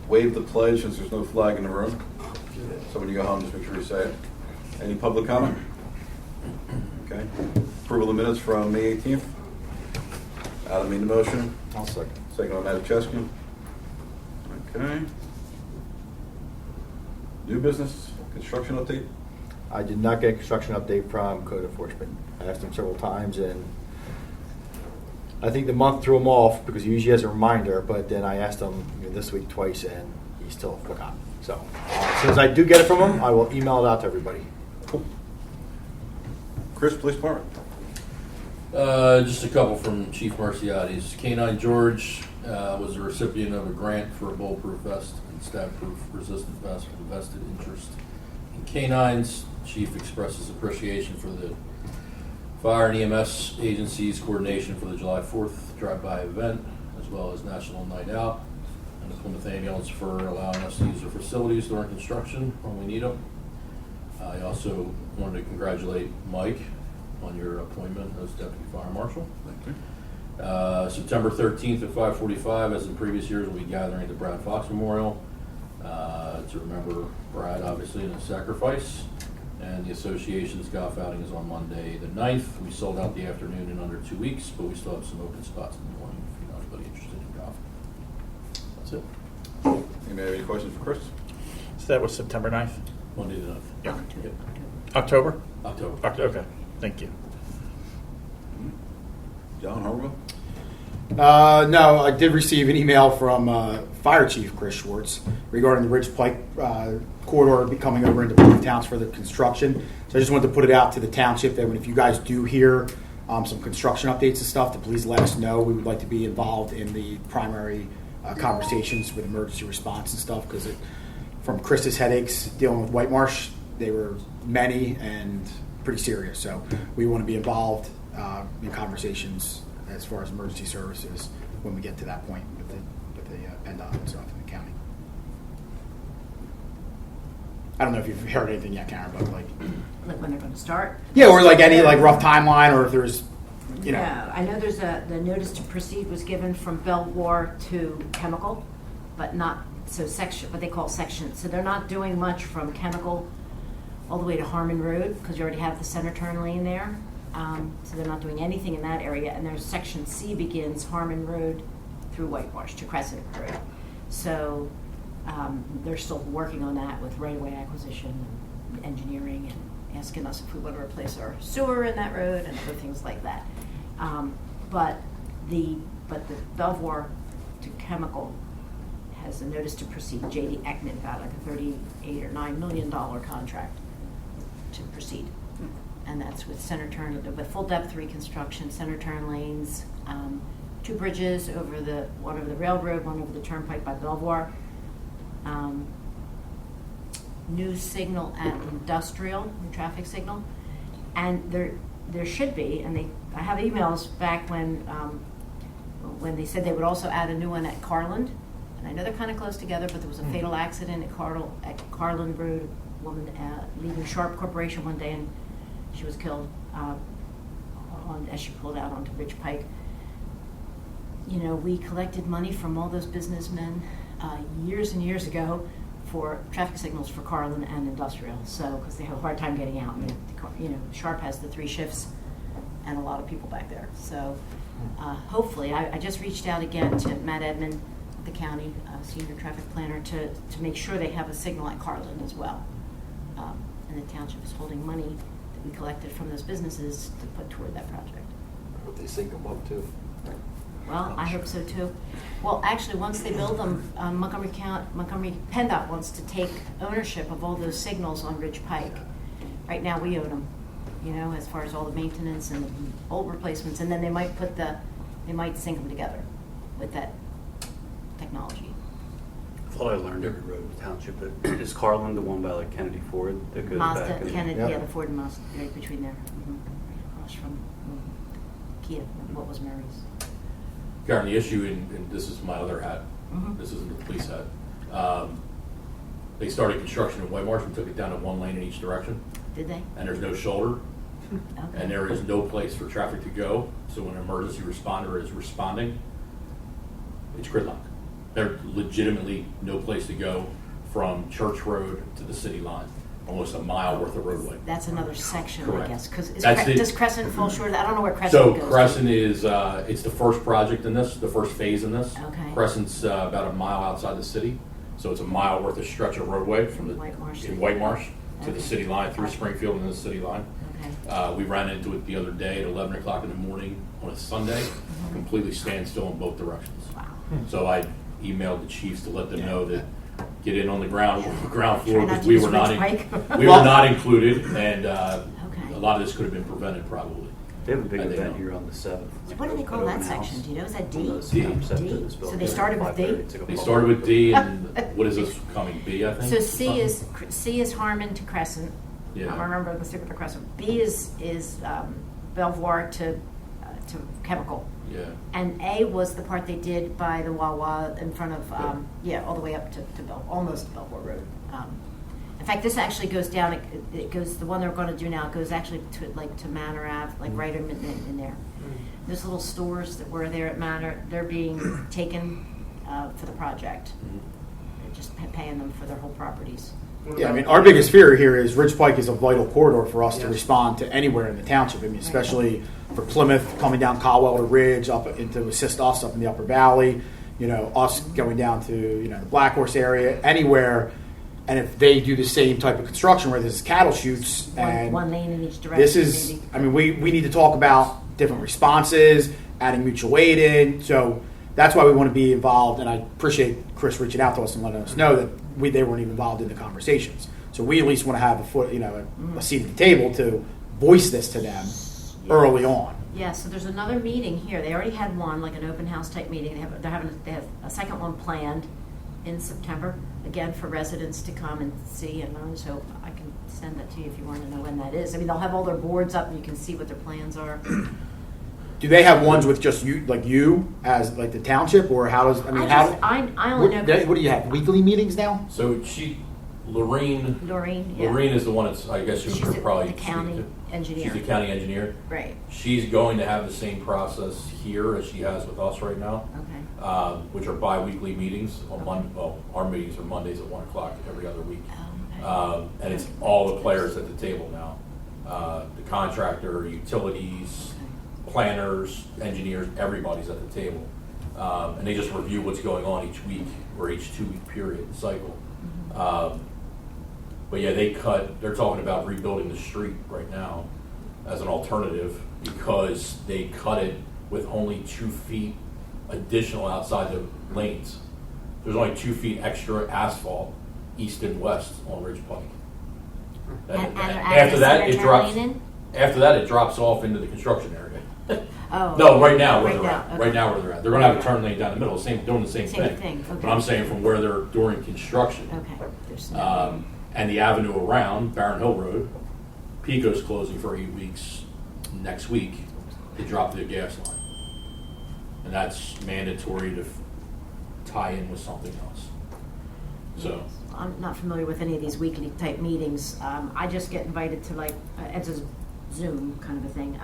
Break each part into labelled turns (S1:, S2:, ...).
S1: waive the pledge since there's no flag in the room. So when you go home, just make sure you say it. Any public comment? Okay. Approval of the minutes from May 18th. Adam made the motion.
S2: I'll second.
S1: Second by Matuszewski. Okay. New business, construction update?
S2: I did not get a construction update from code enforcement. I asked him several times, and I think the month threw him off because he usually has a reminder, but then I asked him this week twice, and he still forgot. So as soon as I do get it from him, I will email it out to everybody.
S1: Cool. Chris, police department.
S3: Just a couple from Chief Marciades. Canine George was a recipient of a grant for a bulletproof vest and stab-proof resistant vest for the vested interest in canines. Chief expresses appreciation for the fire and EMS agencies' coordination for the July 4th drive-by event, as well as National Night Out, and the Plymouth Ambulance for allowing us to use their facilities during construction when we need them. I also wanted to congratulate Mike on your appointment as Deputy Fire Marshal.
S1: Thank you.
S3: September 13th at 5:45, as in previous years, we'll be gathering at the Brad Fox Memorial to remember Brad, obviously, and his sacrifice. And the association's golf outing is on Monday the 9th. We sold out the afternoon in under 2 weeks, but we still have some open spots in the morning if you know anybody interested in golf. That's it.
S1: Anybody have any questions for Chris?
S4: So that was September 9th?
S3: Monday the 9th.
S4: Yeah.
S3: Yep.
S4: October?
S3: October.
S4: Okay, thank you.
S1: John Harville?
S5: No, I did receive an email from Fire Chief Chris Schwartz regarding the Ridge Pike corridor becoming over into Plymouth Towns for the construction. So I just wanted to put it out to the township that if you guys do hear some construction updates and stuff, to please let us know. We would like to be involved in the primary conversations with emergency response and stuff, because from Chris's headaches dealing with White Marsh, they were many and pretty serious. So we want to be involved in conversations as far as emergency services when we get to that point with the PennDOT and stuff in the county. I don't know if you've heard anything yet, Karen, but
S6: like when they're going to start.
S5: Yeah, or like any like rough timeline, or if there's, you know.
S6: Yeah, I know there's the notice to proceed was given from Belvoir to Chemical, but not so section, what they call section. So they're not doing much from Chemical all the way to Harmon Road, because you already have the center turn lane there. So they're not doing anything in that area. And there's section C begins Harmon Road through White Marsh to Crescent Road. So they're still working on that with right-of-way acquisition and engineering, and asking us if we want to replace our sewer in that road and other things like that. But the Belvoir to Chemical has a notice to proceed. J.D. Eckman got like a $38 or $9 million contract to proceed. And that's with center turn, with full depth reconstruction, center turn lanes, 2 bridges one over the railroad, one over the turnpike by Belvoir. New signal at Industrial, new traffic signal. And there should be, and I have emails back when they said they would also add a new one at Carland. And I know they're kind of close together, but there was a fatal accident at Carland Road, a woman leaving Sharp Corporation one day, and she was killed as she pulled out onto Ridge Pike. You know, we collected money from all those businessmen years and years ago for traffic signals for Carlin and Industrial. So, because they have a hard time getting out. And, you know, Sharp has the 3 shifts and a lot of people back there. So, hopefully, I just reached out again to Matt Edmond, the county senior traffic planner, to make sure they have a signal at Carlin as well. And the township is holding money that we collected from those businesses to put toward that project.
S2: I hope they sync them up too.
S6: Well, I hope so too. Well, actually, once they build them, Montgomery PennDOT wants to take ownership of all those signals on Ridge Pike. Right now, we own them, you know, as far as all the maintenance and the old replacements, and then they might sync them together with that technology.
S7: I thought I learned every road in the township, but is Carlin the one by like Kennedy Ford that goes
S6: Mazda,
S7: back?
S6: Kennedy,
S2: Yep.
S6: yeah, the Ford and Mazda, right between there, across from Kia, what was Mary's.
S3: Karen, the issue, and this is my other hat,
S6: Mhm.
S3: this isn't the police hat. They started construction in White Marsh and took it down to 1 lane in each direction,
S6: Did they?
S3: and there's no shoulder,
S6: Okay.
S3: and there is no place for traffic to go. So when an emergency responder is responding, it's gridlock. There's legitimately no place to go from Church Road to the city line, almost a mile worth of roadway.
S6: That's another section, I
S3: Correct.
S6: guess, because
S3: That's the-
S6: does Crescent fall short of that? I don't know where Crescent
S3: So
S6: goes. to.
S3: Crescent is, it's the first project in this, the first phase in this.
S6: Okay.
S3: Crescent's about a mile outside the city, so it's a mile worth of stretch of roadway from the,
S6: White Marsh.
S3: in White Marsh to the
S6: Okay.
S3: city line, through Springfield and the city line.
S6: Okay.
S3: We ran into it the other day at 11 o'clock in the morning on a Sunday, completely standstill in both directions.
S6: Wow.
S3: So I emailed the chiefs to let them know that get in on the ground floor
S6: Try not
S3: because
S6: to
S3: we
S6: use
S3: were not,
S6: Ridge Pike.
S3: we were not included, and
S6: Okay.
S3: a lot of this could have been prevented probably.
S7: They have a big
S3: I think
S7: event
S3: so.
S7: here on the 7th.
S6: So what do they call
S7: An
S6: that
S7: open
S6: section?
S7: house.
S6: Do you know? Is that D?
S7: On the
S3: D.
S7: reception
S6: D?
S7: of this
S6: So
S7: building.
S6: they started with D?
S7: 5:30. It's like a
S3: They
S7: public
S3: started with D,
S7: event.
S3: and what is this coming, B, I think?
S6: So C is Harmon to Crescent.
S3: Yeah.
S6: I remember the super Crescent. B is Belvoir to Chemical.
S3: Yeah.
S6: And A was the part they did by the Wawa in front of, all the way up to almost Belvoir Road. In fact, this actually goes down, it goes, the one they're going to do now goes actually to Manor Ave, like right in there. Those little stores that were there at Manor, they're being taken for the project. They're just paying them for their whole properties.
S5: Yeah, I mean, our biggest fear here is Ridge Pike is a vital corridor for us to respond to anywhere in the township. I mean, especially for Plymouth coming down Caldwell to Ridge up and to assist us up in the Upper Valley. You know, us going down to the Black Horse area, anywhere. And if they do the same type of construction where this is cattle chutes and
S6: One lane in each direction.
S5: this is,
S6: maybe.
S5: I mean, we need to talk about different responses, adding mutual aid in. So that's why we want to be involved. And I appreciate Chris reaching out to us and letting us know that they weren't even involved in the conversations. So we at least want to have a seat at the table to voice this to them early on.
S6: Yeah, so there's another meeting here. They already had one, like an open house type meeting. They have a second one planned in September, again, for residents to come and see and learn. So I can send that to you if you want to know when that is. I mean, they'll have all their boards up and you can see what their plans are.
S5: Do they have ones with just you as like the township, or how does, I mean,
S6: I only know.
S5: what do you have, weekly meetings now?
S3: So Lorraine is the one that's, I guess you
S6: She's
S3: could probably
S6: the county
S3: speak to.
S6: engineer.
S3: She's the county engineer.
S6: Right,
S3: She's going to have the same process here as she has with us right now,
S6: okay.
S3: which are bi-weekly meetings on well, our meetings are Mondays at 1 o'clock every other week.
S6: Okay.
S3: And it's all the players at the table now. The contractor, utilities, planners, engineers, everybody's at the table. And they just review what's going on each week or each 2-week period cycle. But yeah, they're talking about rebuilding the street right now as an alternative because they cut it with only 2 feet additional outside the lanes. There's only 2 feet extra asphalt east and west on Ridge Pike.
S6: And
S3: After that, it drops.
S6: turn lane in?
S3: After that, it drops off into the construction area.
S6: Oh.
S3: No, right now where
S6: Right
S3: they're
S6: now,
S3: at.
S6: okay.
S3: Right now where they're at. They're gonna have a turn lane down the middle, doing the same
S6: Same
S3: thing.
S6: thing, okay.
S3: But I'm saying from where they're during construction.
S6: Okay. There's no.
S3: And the avenue around Barron Hill Road, Pico's closing for 8 weeks next week to drop the gas line. And that's mandatory to tie in with something else. So,
S6: I'm not familiar with any of these weekly type meetings. I just get invited to it's a Zoom kind of a thing.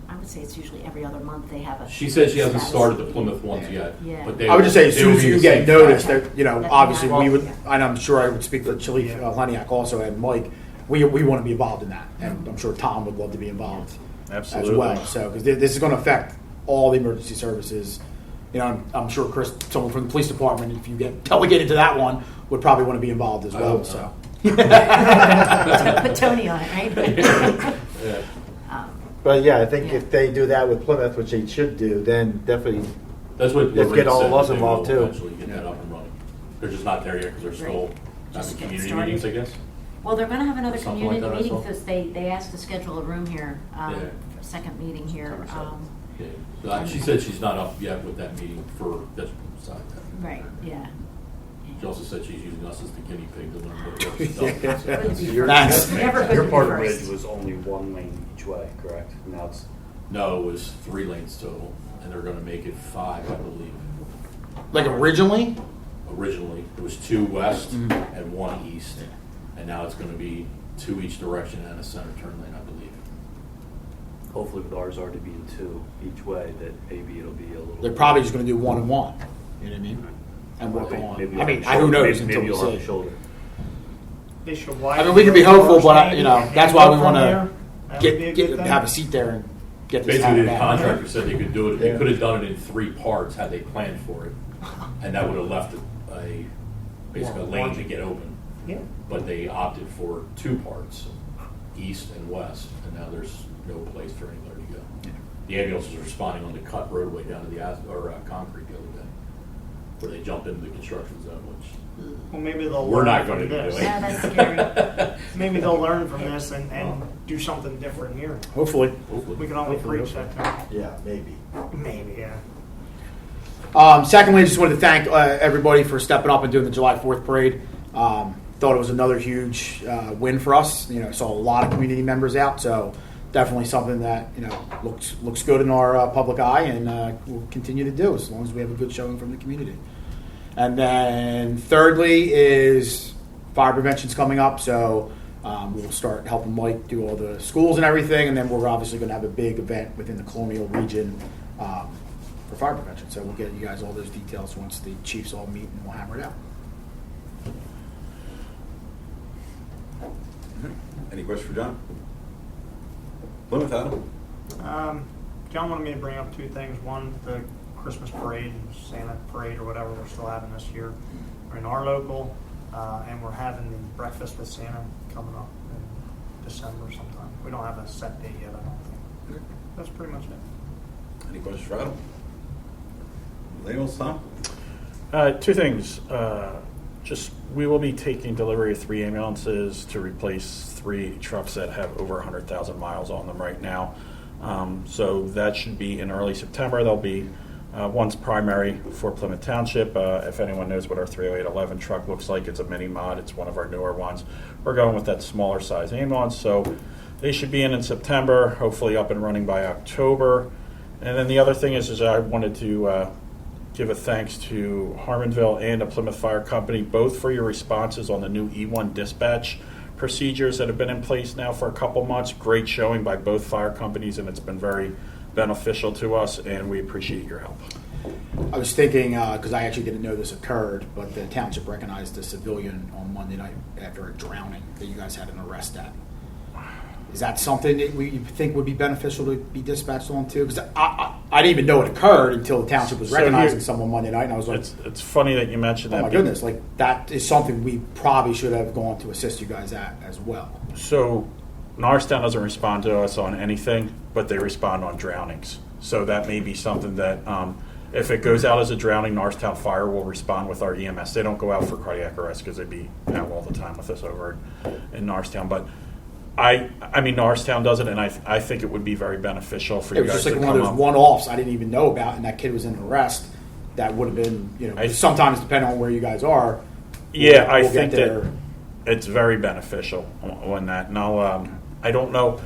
S6: I would say it's usually every other month they have a.
S3: she said she hasn't
S6: status
S3: started the
S6: meeting.
S3: Plymouth ones yet.
S6: Yeah.
S3: But they
S5: I would just say as
S3: they
S5: soon
S3: will
S5: as
S3: be
S5: you
S3: the
S5: get
S3: same
S5: notice
S3: time.
S5: that, obviously we would,
S6: Yeah.
S5: and I'm sure I would speak for Chief Leniak also and Mike, we want to be involved in that. And I'm sure Tom would love to be involved
S4: Absolutely.
S5: as well. So, because this is going to affect all the emergency services. I'm sure Chris, someone from the police department, if you get delegated to that one, would probably want to be involved as
S3: I
S5: well.
S3: hope
S5: So,
S6: Put Tony on it, right?
S3: Yeah.
S2: But yeah, I think
S6: Yeah.
S2: if they do that with Plymouth, which they should do, then definitely,
S3: That's what
S2: Let's
S3: Lorraine
S2: get all
S3: said,
S2: of us
S3: that they
S2: involved,
S3: will
S2: too.
S3: Eventually get that up and running. They're just not there yet because they're still
S6: Right. Just
S3: having
S6: getting
S3: community
S6: started.
S3: meetings, I guess.
S6: Well, they're going to have another
S3: Something like
S6: community
S3: that, I
S6: meeting
S3: saw.
S6: because they asked to schedule a room here,
S3: Yeah.
S6: for a second meeting here.
S3: Yeah. She said she's not up yet with that meeting for this side.
S6: Right, yeah.
S3: She also said she's using us as the guinea pig to learn what else does.
S6: Good to be
S5: Thanks.
S6: first. Never good to
S7: Your
S6: be
S7: part of
S6: first.
S7: Ridge was only 1 lane each way, correct? Now it's
S3: No, it was 3 lanes total, and they're gonna make it 5, I believe.
S5: like originally,
S3: Originally, it was 2 west
S5: Mhm.
S3: and 1 east, and now it's gonna be 2 each direction and a center turn lane, I believe.
S7: hopefully with ours already being 2 each way, that maybe it'll be a little.
S5: they're probably just going to do 1 and 1. You know what I mean? and work on.
S7: Maybe
S5: I mean,
S7: you'll have
S5: who
S7: a
S5: knows
S7: shoulder.
S5: until
S7: Maybe
S5: we
S7: you'll have a
S5: see.
S7: shoulder.
S8: They should
S5: I mean, we can be hopeful, but you know, that's why we want to
S8: get
S5: have a seat there and get this
S3: Basically,
S5: hammered
S3: the
S5: out.
S3: contractor said they could do it, they
S2: Yeah.
S3: could have done it in 3 parts had they planned for it. And that would have left basically a lane to get open.
S8: Yeah.
S3: But they opted for 2 parts, east and west, and now there's no place for anywhere to go. The ambulance was responding on the cut roadway down to the concrete the other day, where they jumped into the construction zone, which
S8: Well, maybe they'll
S3: we're
S8: learn
S3: not
S8: from
S3: going to be
S8: this.
S3: doing.
S6: Yeah, that's scary.
S8: Maybe they'll learn from this and do something different here.
S5: Hopefully.
S8: We can only
S5: Hopefully,
S8: preach that to them.
S2: Yeah, maybe.
S8: Maybe, yeah.
S5: Secondly, I just wanted to thank everybody for stepping up and doing the July 4th parade. Thought it was another huge win for us. You know, saw a lot of community members out, so definitely something that looks good in our public eye, and we'll continue to do as long as we have a good showing from the community. And then thirdly is fire prevention's coming up, so we'll start helping Mike do all the schools and everything, and then we're obviously going to have a big event within the Colonial region for fire prevention. So we'll get you guys all those details once the chiefs all meet, and we'll hammer it out.
S1: Any questions for John? Plymouth, Adam?
S8: John wanted me to bring up 2 things. One, the Christmas parade, Santa parade, or whatever we're still having this year. We're in our local, and we're having the breakfast with Santa coming up in December sometime. We don't have a set date yet, I don't think. That's pretty much it.
S1: Any questions for Adam? Anything else, Tom?
S4: 2 things. We will be taking delivery of 3 ambulances to replace 3 trucks that have over 100,000 miles on them right now. So that should be in early September. There'll be one's primary for Plymouth Township. If anyone knows what our 30811 truck looks like, it's a mini mod. It's one of our newer ones. We're going with that smaller size ambulance, so they should be in September, hopefully up and running by October. And then the other thing is I wanted to give a thanks to Harmonville and the Plymouth Fire Company, both for your responses on the new E1 dispatch procedures that have been in place now for a couple months. Great showing by both fire companies, and it's been very beneficial to us, and we appreciate your help.
S5: I was thinking, because I actually didn't know this occurred, but the township recognized a civilian on Monday night after a drowning that you guys had an arrest at. Is that something that you think would be beneficial to be dispatched on too? Because I didn't even know it occurred until the township was
S4: So
S5: recognizing
S4: here-
S5: someone Monday night, and I was like,
S4: It's funny that you mentioned
S5: oh
S4: that.
S5: my goodness, like that is something we probably should have gone to assist you guys at as well.
S4: So Norristown doesn't respond to us on anything, but they respond on drownings. So that may be something that if it goes out as a drowning, Norristown Fire will respond with our EMS. They don't go out for cardiac arrest because they'd be out all the time with us over in Norristown. But I mean, Norristown does it, and I think it would be very beneficial for
S5: It
S4: you
S5: was
S4: guys
S5: just like
S4: to
S5: one of
S4: come
S5: those
S4: up.
S5: one-offs I didn't even know about, and that kid was in arrest. That would have been, sometimes depending on where you guys are.
S4: Yeah, I
S5: we'll
S4: think
S5: get there.
S4: that it's very beneficial on that. And I don't know.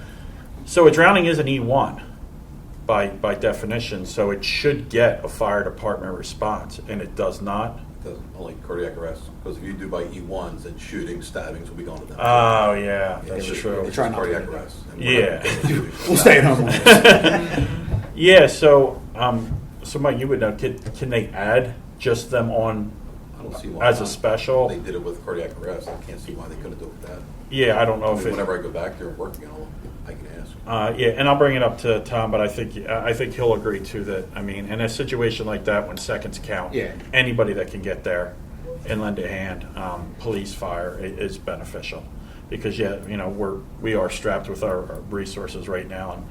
S4: So a drowning is an E1 by definition, so it should get a fire department response, and it does not.
S1: Doesn't, only cardiac arrest. Because if you do by E1s, then shooting, stabbings will be going to them.
S4: Oh, yeah, that's
S1: It's
S4: true.
S1: It's
S5: Try not to
S1: cardiac
S5: do that.
S1: arrest. And
S4: Yeah.
S5: We'll stay at home on this.
S4: Yeah, so Mike, you would know, can they add just them on
S1: I don't see why
S4: as a
S1: not.
S4: special?
S1: They did it with cardiac arrest. I can't see why they couldn't do it with that.
S4: Yeah, I don't know
S1: I
S4: if
S1: mean,
S4: it.
S1: whenever I go back there and work again, I can ask.
S4: Yeah, and I'll bring it up to Tom, but I think he'll agree too that, I mean, in a situation like that, when seconds count,
S5: Yeah.
S4: anybody that can get there and lend a hand, police, fire, is beneficial. Because, we are strapped with our resources right now, and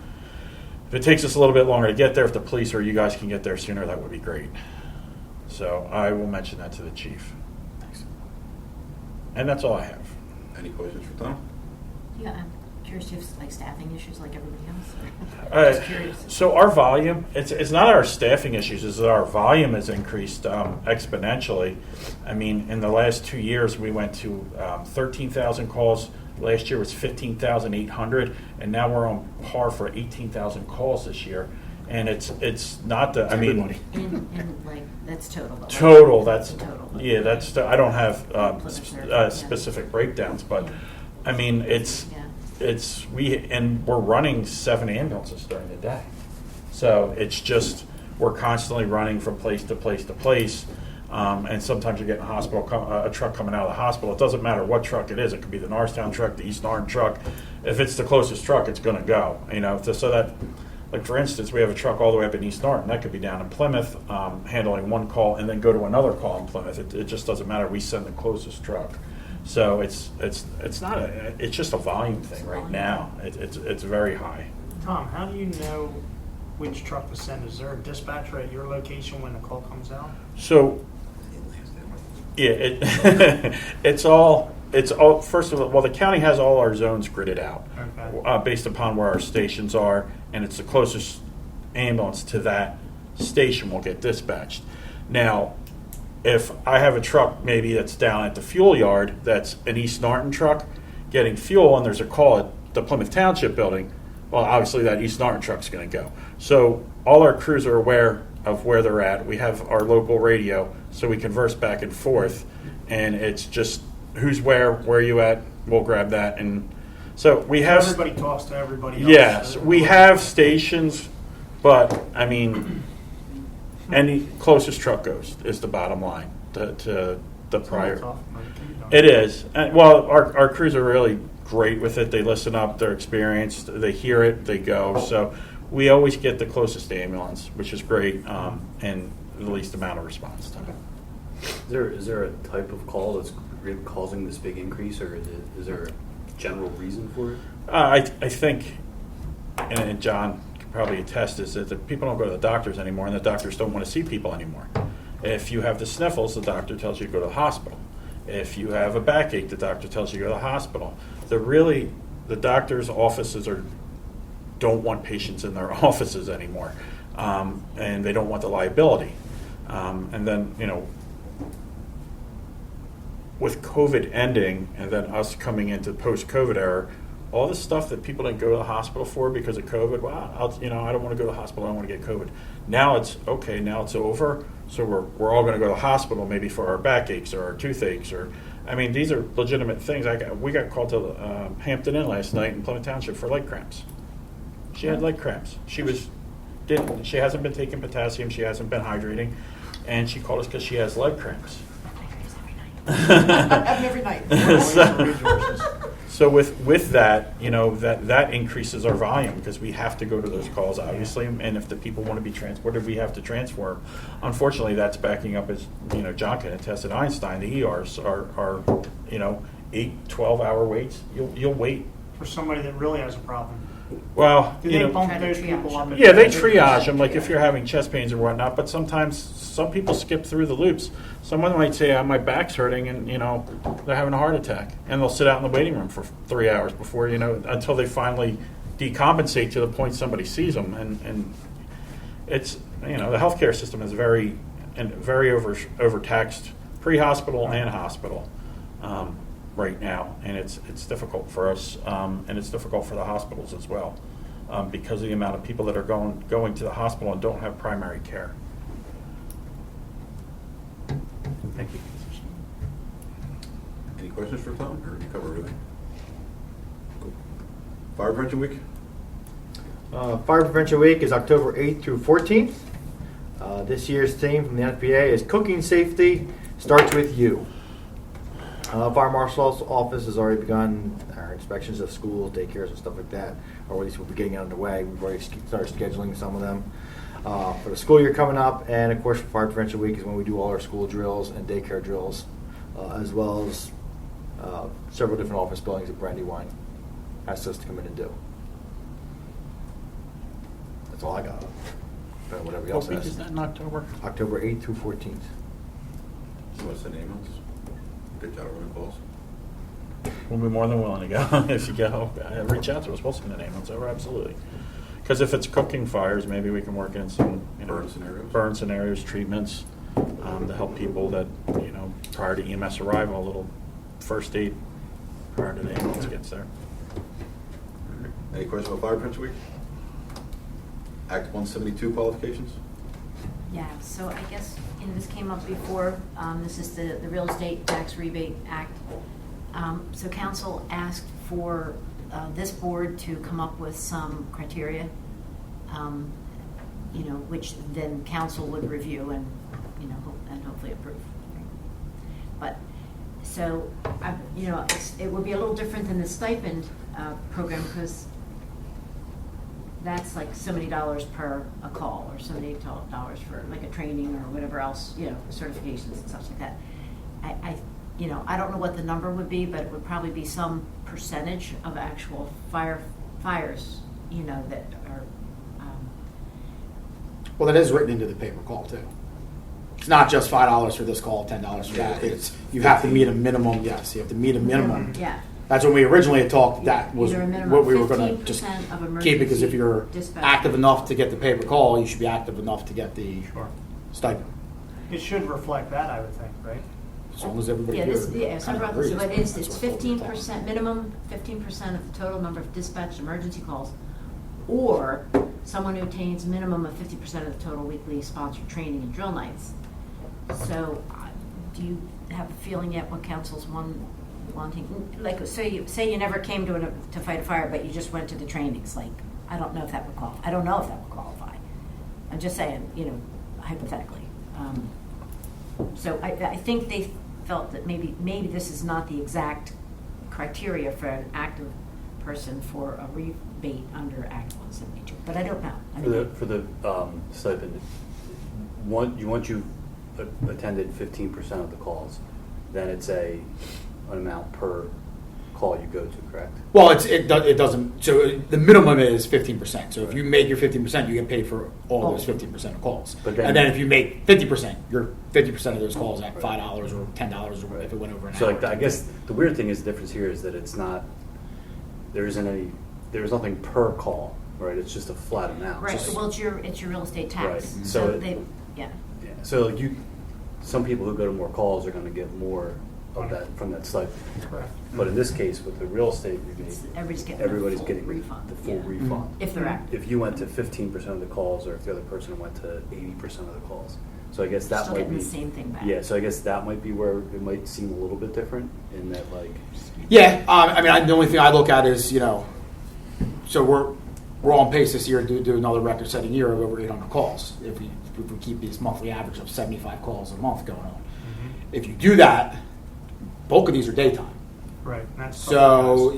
S4: if it takes us a little bit longer to get there, if the police or you guys can get there sooner, that would be great. So I will mention that to the chief.
S5: Thanks.
S4: And that's all I have.
S1: Any questions for Tom?
S6: Yeah, I'm curious if like staffing issues like everybody else.
S4: Uh,
S6: Just curious.
S4: So our volume, it's not our staffing issues, it's that our volume has increased exponentially. I mean, in the last 2 years, we went to 13,000 calls. Last year was 15,800, and now we're on par for 18,000 calls this year. And it's not the, I mean,
S5: Everybody.
S6: In like, that's total. but
S4: total, that's,
S6: total.
S4: yeah, that's, I don't have
S6: Yeah.
S4: specific breakdowns, but, I mean,
S6: Yeah.
S4: we're running 7 ambulances during the day. So it's just, we're constantly running from place to place to place. And sometimes you're getting a truck coming out of the hospital. It doesn't matter what truck it is. It could be the Norristown truck, the East Norton truck. If it's the closest truck, it's going to go. So that, like for instance, we have a truck all the way up in East Norton. That could be down in Plymouth, handling one call and then go to another call in Plymouth. It just doesn't matter. We send the closest truck. So it's not it's just a volume thing right now. It's very high.
S8: Tom, how do you know which truck to send? Is there a dispatcher at your location when the call comes out?
S4: So, yeah, it's all. First of all, well, the county has all our zones gridded out
S8: Okay.
S4: Based upon where our stations are, and it's the closest ambulance to that station will get dispatched. Now, if I have a truck maybe that's down at the fuel yard, that's an East Norton truck getting fuel, and there's a call at the Plymouth Township building, well, obviously that East Norton truck's going to go. So all our crews are aware of where they're at. We have our local radio, so we converse back and forth, and it's just who's where you at, we'll grab that. And so we have...
S8: Everybody talks to everybody else.
S4: Yes, we have stations, but, I mean, any closest truck goes is the bottom line to the prior.
S8: Tough, but you know.
S4: It is. Well, our crews are really great with it. They listen up, they're experienced, they hear it, they go. So we always get the closest ambulance, which is great, and the least amount of response time.
S7: Is there a type of call that's causing this big increase, or is there a general reason for it?
S4: I think, and John could probably attest, is that the people don't go to the doctors anymore, and the doctors don't want to see people anymore. If you have the sniffles, the doctor tells you to go to the hospital. If you have a backache, the doctor tells you to go to the hospital. The doctors' offices don't want patients in their offices anymore, and they don't want the liability. And then, with COVID ending and then us coming into post-COVID era, all the stuff that people didn't go to the hospital for because of COVID, I don't want to go to the hospital, I don't want to get COVID. Now it's okay, now it's over, so we're all going to go to the hospital maybe for our backaches or our toothaches these are legitimate things. We got called to Hampton Inn last night in Plymouth Township for leg cramps. She had leg cramps. She hasn't been taking potassium, she hasn't been hydrating, and she called us because she has leg cramps.
S6: Every night.
S4: So with that, that increases our volume because we have to go to those calls, obviously, and if the people want to be transported, we have to transfer them. Unfortunately, that's backing up, as John can attest at Einstein, the ERs are 8, 12-hour waits. You'll wait.
S8: For somebody that really has a problem.
S4: Well,
S8: Do they bump those people up?
S4: yeah, they triage them, like if you're having chest pains or whatnot, but sometimes some people skip through the loops. Someone might say, my back's hurting, and, they're having a heart attack. And they'll sit out in the waiting room for 3 hours before, until they finally decompensate to the point somebody sees them. And it's, the healthcare system is very overtaxed, pre-hospital and hospital. Right now, and it's difficult for us, and it's difficult for the hospitals as well, because of the amount of people that are going to the hospital and don't have primary care.
S1: Thank you. Any questions for Tom, or did you cover everything? Cool. Fire Prevention Week?
S2: Fire Prevention Week is October 8th through 14th. This year's theme from the NFPA is Cooking Safety Starts With You. Fire Marshal's office has already begun our inspections of schools, daycares, and stuff like that, or at least we'll be getting it underway. We've already started scheduling some of them for the school year coming up, and of course, for Fire Prevention Week is when we do all our school drills and daycare drills, as well as several different office buildings that Brandywine asked us to come in and do. That's all I got. But whatever else
S4: What week
S2: has.
S4: is that in October?
S2: October 8th through 14th.
S1: You want to send emails? Good job, running calls.
S4: We'll be more than willing to go. If you go, reach out to us. We'll send an ambulance over, absolutely. Because if it's cooking fires, maybe we can work in some burn scenarios, treatments, to help people that, prior to EMS arrival, a little first aid prior to the ambulance gets there.
S1: Any questions about Fire Prevention Week? Act 172 qualifications?
S6: Yeah, so I guess, this came up before. This is the Real Estate Tax Rebate Act. So council asked for this board to come up with some criteria, which then council would review and, and hopefully approve. So, it would be a little different than the stipend program because that's like so many dollars per a call or so many dollars for like a training or whatever else, certifications and stuff like that. I don't know what the number would be, but it would probably be some percentage of actual fires, that are.
S5: Well, that is written into the paper call too. It's not just $5 for this call, $10 for that. It's you have to meet a minimum. Yes, you have to meet a minimum.
S6: Yeah.
S5: That's when we originally had talked. That was
S6: Either a minimum
S5: what we were going to
S6: 15%
S5: just
S6: of
S5: keep, because if
S6: emergency
S5: you're
S6: dispatch.
S5: active enough to get the paper call, you should be active enough to get the
S8: Sure.
S5: stipend.
S8: It should reflect that, I would think, right?
S5: As long as everybody here
S6: So
S5: kind of agrees.
S6: but
S5: That's
S6: it's
S5: what we're talking about.
S6: 15%, minimum 15% of the total number of dispatched emergency calls, or someone who obtains minimum of 50% of the total weekly sponsored training and drill nights. So, do you have a feeling yet what council's wanting? Like, say you never came to fight a fire, but you just went to the trainings. Like, I don't know if that would qualify. I don't know if that would qualify. I'm just saying, hypothetically. So I think they felt that maybe this is not the exact criteria for an active person for a rebate under Act 172, but I don't know. I mean,
S7: For the stipend, once you've attended 15% of the calls, then it's an amount per call you go to, correct?
S5: Well, it doesn't. So the minimum is 15%. So if you make your 15%, you get paid for all those 15% of calls.
S7: But then-
S5: and then if you make 50%, you're 50% of those calls at $5 or $10 or if it went over an
S7: So
S5: hour.
S7: like, I guess the weird thing is the difference here is that it's not, there's nothing per call, right? It's just a flat amount.
S6: right.
S7: Just-
S6: Well, it's your real estate tax.
S7: Right.
S6: So
S7: So-
S6: they, yeah.
S7: Yeah. So like some people who go to more calls are going to get more of that from that stipend.
S8: Correct.
S7: But in this case, with the real estate rebate,
S6: Everybody's getting the full
S7: getting
S6: refund.
S7: the full
S6: yeah.
S7: refund.
S6: If they're active.
S7: If you went to 15% of the calls, or if the other person went to 80% of the calls, so I guess that
S6: Still
S7: might
S6: getting
S7: be
S6: the same thing back.
S7: Yeah, so I guess that might be where it might seem a little bit different in that, like.
S5: Yeah, the only thing I look at is, so we're on pace this year to do another record-setting year of over 800 calls if we keep this monthly average of 75 calls a month going on. If you do that, bulk of these are daytime.
S8: Right. And that's
S5: So,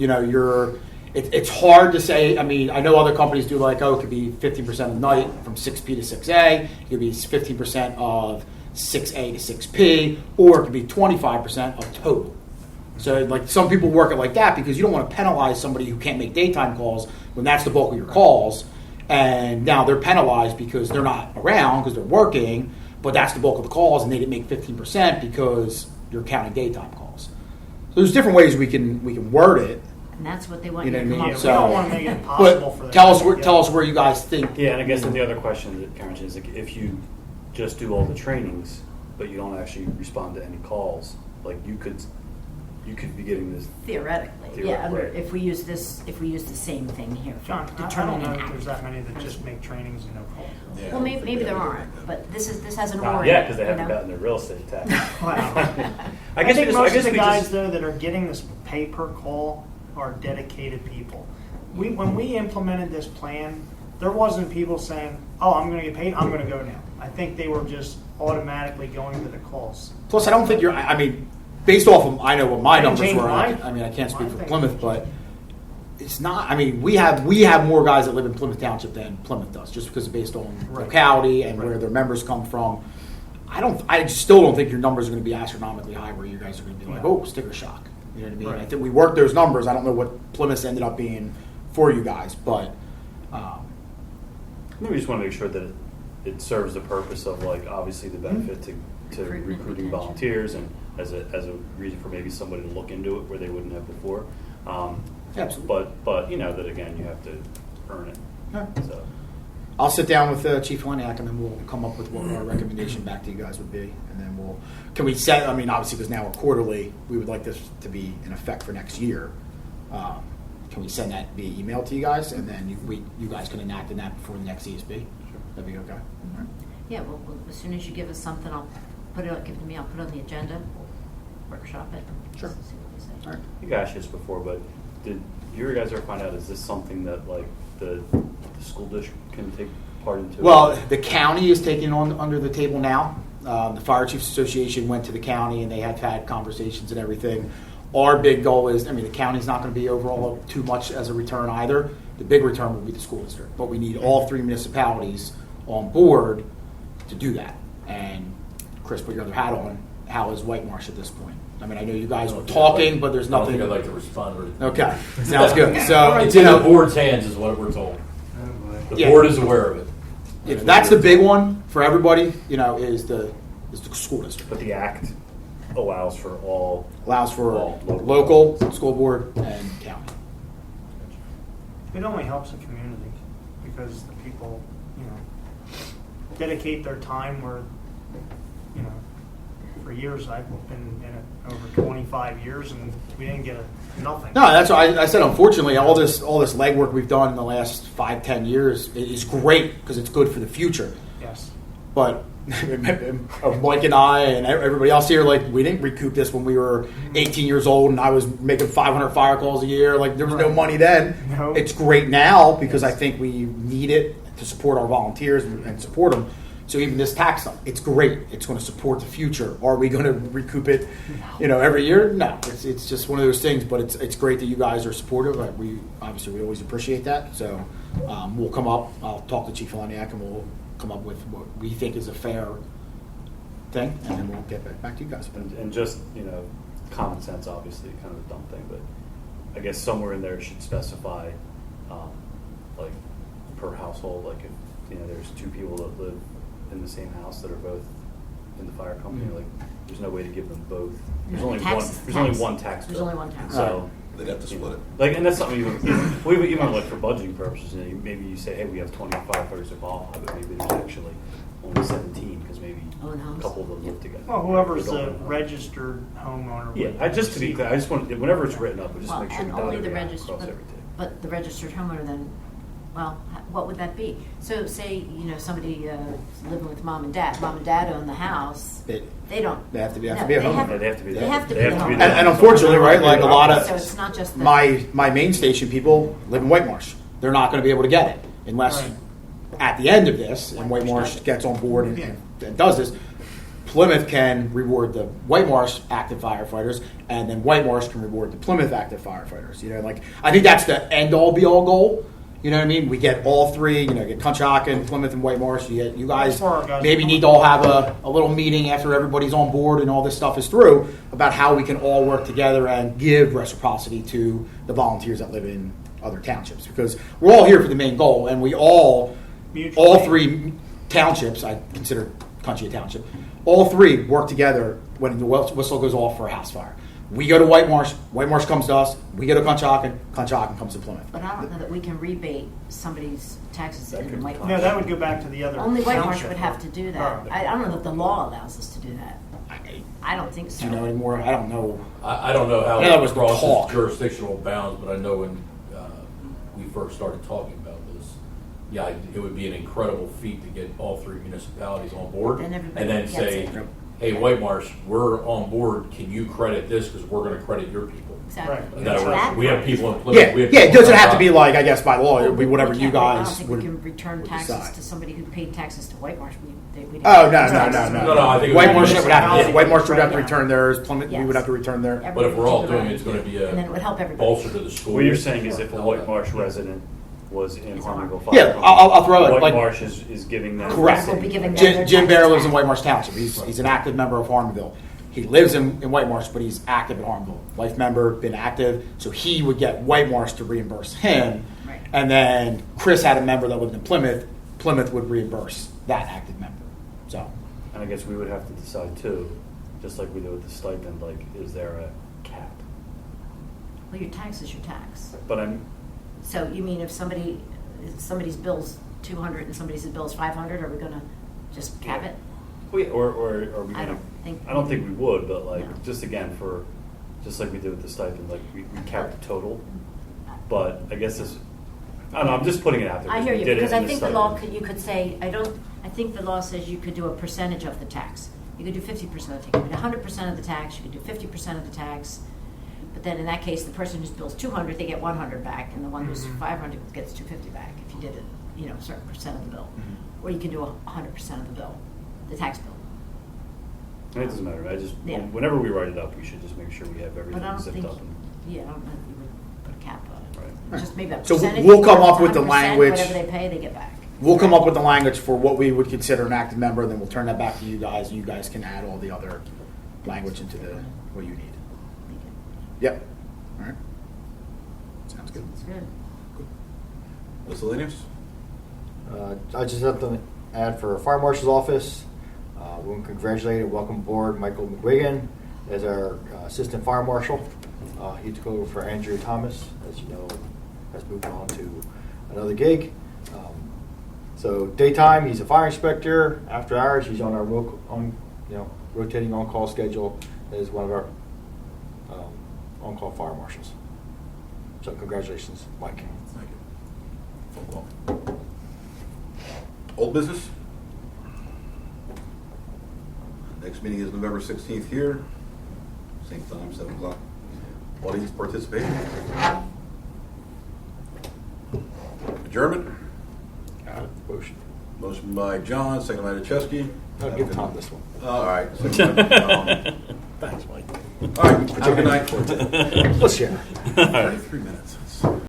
S5: it's hard to say. I mean, I know other companies do it could be 15% of the night from 6P to 6A. It could be 15% of 6A to 6P, or it could be 25% of total. So, some people work it like that because you don't want to penalize somebody who can't make daytime calls when that's the bulk of your calls. And now they're penalized because they're not around because they're working, but that's the bulk of the calls, and they didn't make 15% because you're counting daytime calls. So there's different ways we can word it.
S6: And that's what they want
S5: You know
S6: you to
S5: what I
S6: come
S5: mean?
S6: up
S8: Yeah,
S6: with.
S8: we don't want to make it impossible for them.
S5: But tell us where you guys think.
S7: Yeah, and I guess then the other question that Karen is, like, if you just do all the trainings, but you don't actually respond to any calls, like you could be getting this.
S6: Theoretically,
S7: Right.
S6: if we use the same thing here for
S8: John, I don't
S6: determining
S8: know
S6: an
S8: if there's
S6: act.
S8: that many that just make trainings and no calls.
S1: Yeah,
S6: Well,
S1: I don't think
S6: maybe
S1: they
S6: there
S1: ever
S6: aren't,
S1: did that.
S6: but this has an
S7: Yeah,
S6: order.
S7: because they haven't gotten their real estate tax.
S8: Wow.
S7: I guess
S8: think most of the
S7: we
S8: guys
S7: just-
S8: though that are getting this pay per call are dedicated people. When we implemented this plan, there wasn't people saying, "Oh, I'm going to get paid. I'm going to go now." I think they were just automatically going to the calls.
S5: Plus, I don't think based off of I know what my
S8: I didn't
S5: numbers
S8: change
S5: were.
S8: mine.
S5: I can't speak for
S8: Mine.
S5: Plymouth, but it's not. We have more guys that live in Plymouth Township than Plymouth does, just because based on
S8: Right.
S5: locality and
S8: Right.
S5: where their members come from. I still don't think your numbers are going to be astronomically high, where you guys are going to be like,
S8: No.
S5: oh, sticker shock. You know what I mean?
S8: Right.
S5: I think we worked those numbers. I don't know what Plymouth's ended up being for you guys, but
S7: Maybe we just want to make sure that it serves the purpose of, like, obviously the benefit to
S6: Recruitment,
S7: recruiting
S6: retention.
S7: volunteers, and as a reason for maybe somebody to look into it where they wouldn't have before.
S5: Absolutely.
S7: But that again, you have to earn it.
S5: Yeah.
S7: So
S5: I'll sit down with Chief Leniak, and then we'll come up with what our recommendation back to you guys would be, and then can we set? Obviously, because now we're quarterly, we would like this to be in effect for next year. Can we send that via email to you guys, and then you guys can enact in that before the next ESB? Sure. That'd be okay. All right.
S6: Yeah, well, as soon as you give us something, I'll give it to me. I'll put it on the agenda, workshop it.
S5: Sure.
S6: See what they say.
S5: All right.
S7: you guys asked this before, but did you guys ever find out, is this something that, like, the school district can take part into?
S5: Well, the county is taking on under the table now. The Fire Chiefs Association went to the county and they have had conversations and everything. Our big goal is, I mean, the county's not going to be overall too much as a return either. The big return will be the school district, but we need all 3 municipalities on board to do that. And Chris, put your other hat on. How is White Marsh at this point? I mean, I know you guys were talking, but there's
S3: I don't
S5: nothing.
S3: think I'd like to respond.
S5: Okay, sounds good. So
S3: It's
S5: it's,
S3: in the board's hands is what we're told. The
S5: Yeah.
S3: board is aware of it.
S5: that's the big one for everybody. Is the school district.
S7: But the act allows for all.
S5: Allows for
S7: All
S5: local, school board, and county.
S8: It only helps the community because the people, dedicate their time where, for years I've been in it over 25 years and we didn't get nothing.
S5: No, that's why I said. Unfortunately, all this legwork we've done in the last 5-10 years is great because it's good for the future.
S8: Yes.
S5: But Mike and I and everybody else here, like, we didn't recoup this when we were 18 years old and I was making 500 fire calls a year. Like, there was no money then.
S8: No.
S5: It's great now because I think we need it to support our volunteers and support them. So even this tax stuff, it's great. It's going to support the future. Are we going to recoup it, every year? No. It's just one of those things. But it's great that you guys are supportive. We always appreciate that. So we'll come up. I'll talk to Chief Eleniak and we'll come up with what we think is a fair thing, and then we'll get back to you guys.
S7: And just, common sense, obviously, kind of a dumb thing, but I guess somewhere in there it should specify, like, per household, like if, there's 2 people that live in the same house that are both in the fire company, like, there's no way to give them both. There's only one tax bill.
S6: There's only one tax.
S7: So,
S1: They'd have to split it.
S7: like, and that's something even like for budgeting purposes, maybe you say, hey, we have 20 firefighters involved, but maybe there's actually only 17 because maybe
S6: Own homes.
S7: a couple of them live together.
S8: Well, whoever's
S7: They don't
S8: the
S7: own a home.
S8: registered homeowner.
S7: Yeah,
S8: would
S7: just to be clear, I just want, whenever it's written up, we just
S6: Well,
S7: make sure
S6: and
S7: we
S6: only
S7: dot
S6: the
S7: every I,
S6: registered,
S7: cross everything.
S6: but the registered homeowner then, what would that be? So say, somebody living with mom and dad own the house, they don't.
S5: They have to be a
S6: no,
S5: homeowner.
S7: They have to be.
S6: They have to be
S7: they
S6: the
S7: have to be
S6: homeowner.
S7: the
S5: And unfortunately, right, like a lot of
S6: So it's not just the.
S5: my main station people live in White Marsh. They're not going to be able to get it unless
S8: Right.
S5: at the end of this, and White Marsh gets on board and does this. Plymouth can reward the White Marsh active firefighters, and then White Marsh can reward the Plymouth active firefighters. I think that's the end all be all goal. You know what I mean? We get all 3. Get Conshohocken, Plymouth, and White Marsh. You guys
S8: That's where our guys
S5: maybe
S8: come
S5: need to all have a little meeting after everybody's on board and all this stuff is through about how we can all work together and give reciprocity to the volunteers that live in other townships, because we're all here for the main goal, and we all
S8: Mutual aid.
S5: 3 townships, I consider Country a township, all 3 work together when the whistle goes off for a house fire. We go to White Marsh comes to us. We go to Conshohocken comes to Plymouth.
S6: But I don't know that we can rebate somebody's taxes
S7: That
S6: in
S7: could be
S6: White
S7: fine.
S8: No,
S6: Marsh.
S8: that would go back to the other.
S6: Only White Marsh
S8: township.
S6: would have to do that.
S8: Oh.
S6: I don't know that the law allows us to do that. I don't think so.
S5: Do you know anymore? I don't know.
S3: I don't know how
S5: Yeah, that
S3: it
S5: was the talk.
S3: crosses jurisdictional bounds, but I know when we first started talking about this, it would be an incredible feat to get all 3 municipalities on board
S6: Then everybody
S3: and then
S6: gets
S3: say,
S6: it.
S3: hey, White Marsh, we're on board. Can you credit this because we're going to credit your people?
S6: Exactly.
S8: Right.
S3: In other words,
S6: That
S3: we have
S6: part.
S3: people in Plymouth.
S5: Yeah,
S3: we have
S5: yeah. It
S3: people in
S5: doesn't have to be
S3: Conshohocken.
S5: like, I guess by law, it would be whatever
S6: We
S5: you
S6: can't- I
S5: guys
S6: don't think
S5: would.
S6: we can return
S5: would
S6: taxes
S5: decide.
S6: to somebody who paid taxes to White Marsh. We
S5: Oh no.
S3: No, I think it
S5: White
S3: would
S5: Marsh
S3: be-
S5: would have to. White Marsh would have to
S6: Yeah.
S5: return theirs. Plymouth, we
S6: Yes.
S5: would have to return their.
S3: But if we're all doing it,
S6: Everybody
S3: it's going to be
S6: And then it would help
S3: a
S6: everybody.
S3: bolster to the school.
S7: What you're saying is if a White Marsh resident was in
S6: It's
S7: Harmonville
S6: on.
S7: Fire
S5: Yeah,
S7: Company,
S5: I'll throw it,
S7: White
S5: like-
S7: Marsh is giving them.
S5: Correct.
S6: We'll be giving them their
S5: Jim Bear
S6: taxes
S5: lives in
S6: back.
S5: White Marsh Township. He's an active member of Harmonville. He lives in White Marsh, but he's active at Harmonville. Life member, been active, so he would get White Marsh to reimburse him.
S6: Right.
S5: And then Chris had a member that lived in Plymouth. Plymouth would reimburse that active member. So
S7: And I guess we would have to decide too, just like we do with the stipend, like, is there a cap?
S6: Well, your tax is your tax.
S7: But I'm,
S6: So you mean if somebody's bill's 200 and somebody's bill's 500, are we going to just cap it?
S7: or are we
S6: I
S7: gonna?
S6: don't think-
S7: I don't think we would, but like,
S6: No.
S7: just again just like we did with the stipend, like we capped the total. But I guess this, I don't know, I'm just putting it out there.
S6: I hear
S7: we
S6: you,
S7: did it
S6: because
S7: in
S6: I think the
S7: stipend.
S6: law, you could say, I think the law says you could do a percentage of the tax. You could do 50% of the tax, you could do 100% of the tax, you could do 50% of the tax. But then in that case, the person whose bill's 200, they get 100 back, and the one who's 500 gets 250 back if you did it, a certain percent of the bill. Or you can do 100% of the bill, the tax bill.
S7: It doesn't matter. I just
S6: Yeah.
S7: whenever we write it up, we should just make sure we have
S6: But
S7: everything
S6: I don't
S7: zipped
S6: think,
S7: up. And,
S6: yeah, I don't know if you would put a cap on it.
S7: right.
S6: Just maybe that
S5: So
S6: percentage.
S5: we'll come up with the
S6: 100%,
S5: language.
S6: Whatever they pay, they get back.
S5: We'll come up with the language for what we would consider an active member, and then we'll turn that back to you guys, and you guys can add all the other language into what you need. Yep. All right. Sounds good.
S6: It's good.
S1: Miscellaneous?
S2: I just have to add for Fire Marshal's office, we want to congratulate and welcome aboard Michael McGuigan as our Assistant Fire Marshal. He took over for Andrew Thomas, as you know, has moved on to another gig. So daytime, he's a fire inspector. After hours, he's on our rotating on-call schedule as one of our on-call fire marshals. So congratulations, Mike.
S1: Thank you. Football. Old business? Next meeting is November 16th here. Same time, 7 o'clock. Audience participation. Adjournment.
S2: Motion.
S1: Motion by John, second by Chesky.
S2: I'll give Tom this one.
S1: All right. Second by Tom.
S4: Thanks, Mike.
S1: All right. Have a good night.
S2: Let's share.
S1: 33 minutes.